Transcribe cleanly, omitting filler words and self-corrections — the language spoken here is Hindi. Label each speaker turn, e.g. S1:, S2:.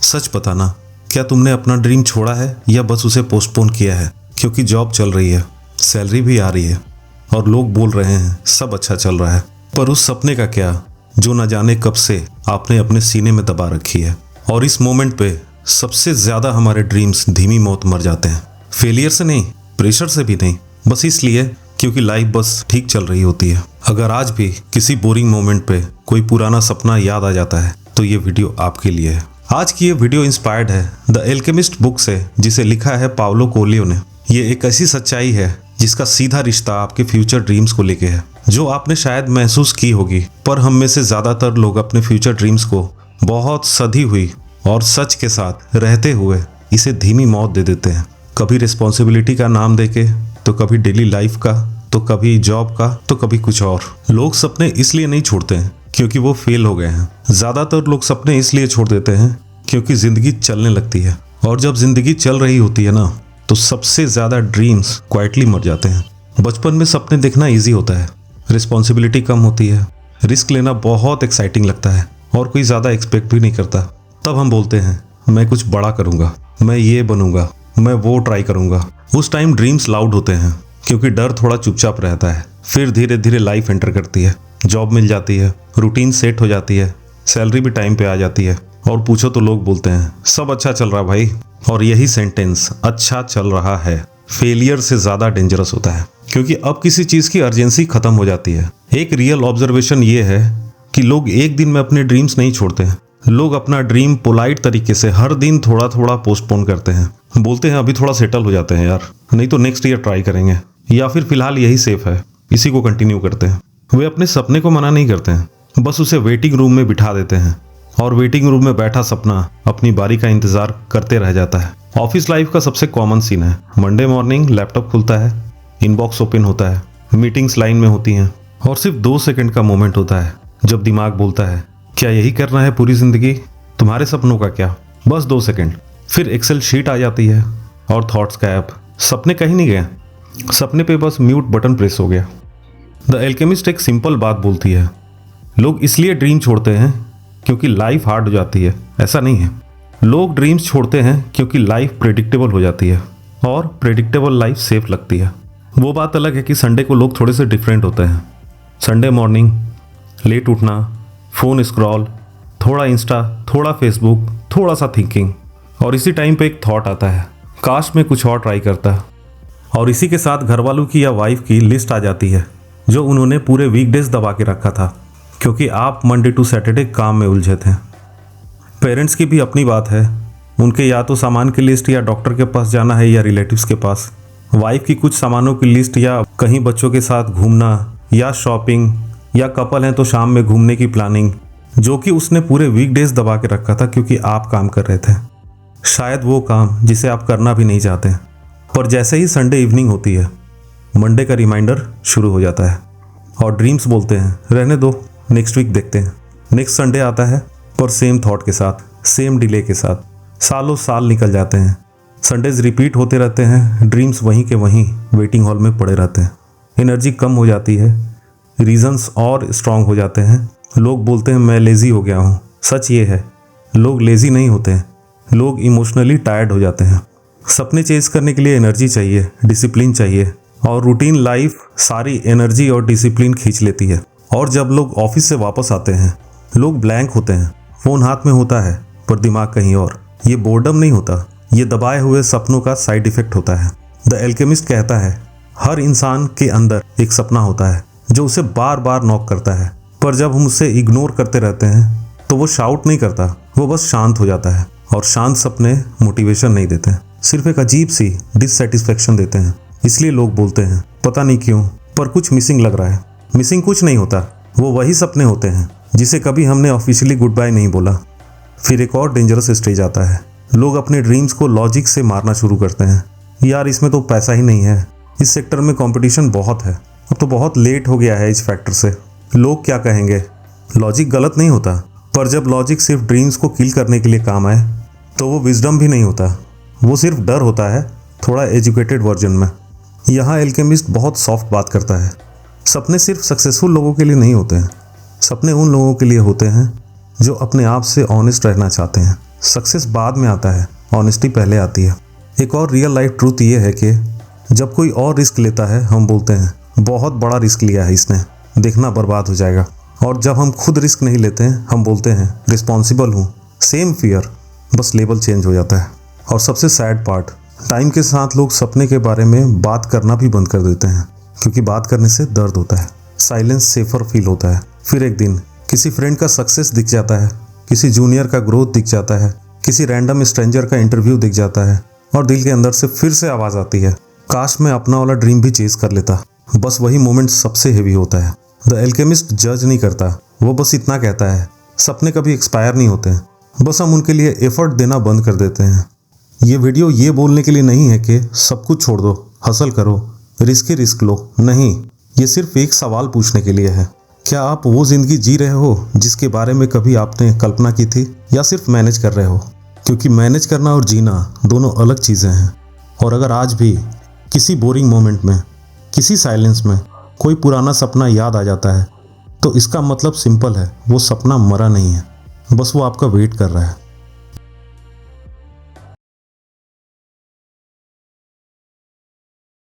S1: सच बताना, क्या तुमने अपना ड्रीम छोड़ा है या बस उसे पोस्टपोन किया है? क्योंकि जॉब चल रही है, सैलरी भी आ रही है और लोग बोल रहे हैं सब अच्छा चल रहा है, पर उस सपने का क्या जो न जाने कब से आपने अपने सीने में दबा रखी है। और इस मोमेंट पे सबसे ज़्यादा हमारे ड्रीम्स धीमी मौत मर जाते हैं। फेलियर से नहीं, प्रेशर से भी नहीं, बस इसलिए क्योंकि लाइफ बस ठीक चल रही होती है। अगर आज भी किसी बोरिंग मोमेंट पे कोई पुराना सपना याद आ जाता है तो ये वीडियो आपके लिए है। आज की ये वीडियो इंस्पायर्ड है द एल्केमिस्ट बुक से, जिसे लिखा है पाउलो कोएल्हो ने। ये एक ऐसी सच्चाई है जिसका सीधा रिश्ता आपके फ्यूचर ड्रीम्स को लेके है, जो आपने शायद महसूस की होगी। पर हम में से ज़्यादातर लोग अपने फ्यूचर ड्रीम्स को बहुत सधी हुई और सच के साथ रहते हुए इसे धीमी मौत दे देते हैं। कभी रिस्पॉन्सिबिलिटी का नाम देके, तो कभी डेली लाइफ का, तो कभी जॉब का, तो कभी कुछ और। लोग सपने इसलिए नहीं छोड़ते हैं क्योंकि वो फेल हो गए हैं। ज़्यादातर लोग सपने इसलिए छोड़ देते हैं क्योंकि ज़िंदगी चलने लगती है, और जब ज़िंदगी चल रही होती है ना, तो सबसे ज़्यादा ड्रीम्स क्वाइटली मर जाते हैं। बचपन में सपने देखना ईजी होता है, रिस्पॉन्सिबिलिटी कम होती है, रिस्क लेना बहुत एक्साइटिंग लगता है और कोई ज़्यादा एक्सपेक्ट भी नहीं करता। तब हम बोलते हैं मैं कुछ बड़ा करूँगा, मैं ये बनूंगा, मैं वो ट्राई करूँगा। उस टाइम ड्रीम्स लाउड होते हैं क्योंकि डर थोड़ा चुपचाप रहता है। फिर धीरे धीरे लाइफ एंटर करती है, जॉब मिल जाती है, रूटीन सेट हो जाती है, सैलरी भी टाइम पे आ जाती है, और पूछो तो लोग बोलते हैं सब अच्छा चल रहा भाई। और यही सेंटेंस, अच्छा चल रहा है, फेलियर से ज़्यादा डेंजरस होता है, क्योंकि अब किसी चीज़ की अर्जेंसी खत्म हो जाती है। एक रियल ऑब्जर्वेशन ये है कि लोग एक दिन में अपने ड्रीम्स नहीं छोड़ते हैं। लोग अपना ड्रीम पोलाइट तरीके से हर दिन थोड़ा थोड़ा पोस्टपोन करते हैं। बोलते हैं अभी थोड़ा सेटल हो जाते हैं यार, नहीं तो नेक्स्ट ईयर ट्राई करेंगे, या फिर फिलहाल यही सेफ है, इसी को कंटिन्यू करते हैं। वे अपने सपने को मना नहीं करते हैं, बस उसे वेटिंग रूम में बिठा देते हैं, और वेटिंग रूम में बैठा सपना अपनी बारी का इंतजार करते रह जाता है। ऑफिस लाइफ का सबसे कॉमन सीन है, मंडे मॉर्निंग लैपटॉप खुलता है, इनबॉक्स ओपन होता है, मीटिंग्स लाइन में होती हैं, और सिर्फ 2 सेकंड का मोमेंट होता है जब दिमाग बोलता है क्या यही करना है पूरी जिंदगी? तुम्हारे सपनों का क्या? बस 2 सेकंड। फिर एक्सेल शीट आ जाती है और थॉट्स का ऐप। सपने कहीं नहीं गए, सपने पे बस म्यूट बटन प्रेस हो गया। द एल्केमिस्ट एक सिंपल बात बोलती है, लोग इसलिए ड्रीम छोड़ते हैं क्योंकि लाइफ हार्ड हो जाती है। ऐसा नहीं है, लोग ड्रीम्स छोड़ते हैं क्योंकि लाइफ प्रेडिक्टेबल हो जाती है, और प्रेडिक्टेबल लाइफ सेफ लगती है। वो बात अलग है कि संडे को लोग थोड़े से डिफरेंट होते हैं। संडे मॉर्निंग लेट उठना, फ़ोन स्क्रॉल, थोड़ा इंस्टा, थोड़ा फेसबुक, थोड़ा सा थिंकिंग, और इसी टाइम पे एक थॉट आता है काश मैं कुछ और ट्राई करता। और इसी के साथ घर वालों की या वाइफ की लिस्ट आ जाती है जो उन्होंने पूरे वीकडेज दबा के रखा था, क्योंकि आप मंडे टू सैटरडे काम में उलझे थे। पेरेंट्स की भी अपनी बात है, उनके या तो सामान की लिस्ट या डॉक्टर के पास जाना है या रिलेटिव्स के पास। वाइफ की कुछ सामानों की लिस्ट या कहीं बच्चों के साथ घूमना या शॉपिंग, या कपल हैं तो शाम में घूमने की प्लानिंग, जो कि उसने पूरे वीकडेज दबा के रखा था क्योंकि आप काम कर रहे थे। शायद वो काम जिसे आप करना भी नहीं चाहते, पर जैसे ही संडे इवनिंग होती है, मंडे का रिमाइंडर शुरू हो जाता है और ड्रीम्स बोलते हैं रहने दो, नेक्स्ट वीक देखते हैं। नेक्स्ट संडे आता है, पर सेम थॉट के साथ, सेम डिले के साथ। सालों साल निकल जाते हैं, संडेज रिपीट होते रहते हैं, ड्रीम्स वहीं के वहीं वेटिंग हॉल में पड़े रहते हैं। एनर्जी कम हो जाती है, रीजंस और स्ट्रांग हो जाते हैं। लोग बोलते हैं मैं लेज़ी हो गया हूँ। सच ये है, लोग लेज़ी नहीं होते हैं, लोग इमोशनली टायर्ड हो जाते हैं। सपने चेज करने के लिए एनर्जी चाहिए, डिसिप्लिन चाहिए, और रूटीन लाइफ सारी एनर्जी और डिसिप्लिन खींच लेती है। और जब लोग ऑफिस से वापस आते हैं, लोग ब्लैंक होते हैं, फ़ोन हाथ में होता है पर दिमाग कहीं और। ये बोर्डम नहीं होता, ये दबाए हुए सपनों का साइड इफेक्ट होता है। द एल्केमिस्ट कहता है हर इंसान के अंदर एक सपना होता है जो उसे बार बार नॉक करता है, पर जब हम उसे इग्नोर करते रहते हैं तो वो शाउट नहीं करता, वो बस शांत हो जाता है। और शांत सपने मोटिवेशन नहीं देते, सिर्फ एक अजीब सी डिससेटिस्फेक्शन देते हैं। इसलिए लोग बोलते हैं पता नहीं क्यों, पर कुछ मिसिंग लग रहा है। मिसिंग कुछ नहीं होता, वो वही सपने होते हैं जिसे कभी हमने ऑफिशियली गुड बाय नहीं बोला। फिर एक और डेंजरस स्टेज आता है, लोग अपने ड्रीम्स को लॉजिक से मारना शुरू करते हैं। यार इसमें तो पैसा ही नहीं है, इस सेक्टर में कंपटीशन बहुत है, अब तो बहुत लेट हो गया है इस फैक्टर से, लोग क्या कहेंगे। लॉजिक गलत नहीं होता, पर जब लॉजिक सिर्फ ड्रीम्स को किल करने के लिए काम आए तो वो विजडम भी नहीं होता, वो सिर्फ डर होता है, थोड़ा एजुकेटेड वर्जन में। यहाँ एल्केमिस्ट बहुत सॉफ्ट बात करता है, सपने सिर्फ सक्सेसफुल लोगों के लिए नहीं होते हैं, सपने उन लोगों के लिए होते हैं जो अपने आप से ऑनेस्ट रहना चाहते हैं। सक्सेस बाद में आता है, ऑनेस्टी पहले आती है। एक और रियल लाइफ ट्रूथ ये है कि जब कोई और रिस्क लेता है हम बोलते हैं बहुत बड़ा रिस्क लिया है इसने, देखना बर्बाद हो जाएगा। और जब हम खुद रिस्क नहीं लेते हैं हम बोलते हैं रिस्पॉन्सिबल हूँ। सेम फियर, बस लेबल चेंज हो जाता है। और सबसे सैड पार्ट, टाइम के साथ लोग सपने के बारे में बात करना भी बंद कर देते हैं, क्योंकि बात करने से दर्द होता है, साइलेंस सेफर फील होता है। फिर एक दिन किसी फ्रेंड का सक्सेस दिख जाता है, किसी जूनियर का ग्रोथ दिख जाता है, किसी रैंडम स्ट्रेंजर का इंटरव्यू दिख जाता है और दिल के अंदर से फिर से आवाज़ आती है, काश मैं अपना वाला ड्रीम भी चेज कर लेता। बस वही मोमेंट सबसे हेवी होता है। द एल्केमिस्ट जज नहीं करता, वो बस इतना कहता है, सपने कभी एक्सपायर नहीं होते, बस हम उनके लिए एफर्ट देना बंद कर देते हैं। ये वीडियो ये बोलने के लिए नहीं है कि सब कुछ छोड़ दो, हसल करो, रिस्क लो, नहीं। ये सिर्फ एक सवाल पूछने के लिए है, क्या आप वो ज़िंदगी जी रहे हो जिसके बारे में कभी आपने कल्पना की थी, या सिर्फ मैनेज कर रहे हो? क्योंकि मैनेज करना और जीना दोनों अलग चीज़ें हैं। और अगर आज भी किसी बोरिंग मोमेंट में, किसी साइलेंस में कोई पुराना सपना याद आ जाता है, तो इसका मतलब सिंपल है, वो सपना मरा नहीं है, बस वो आपका वेट कर रहा है।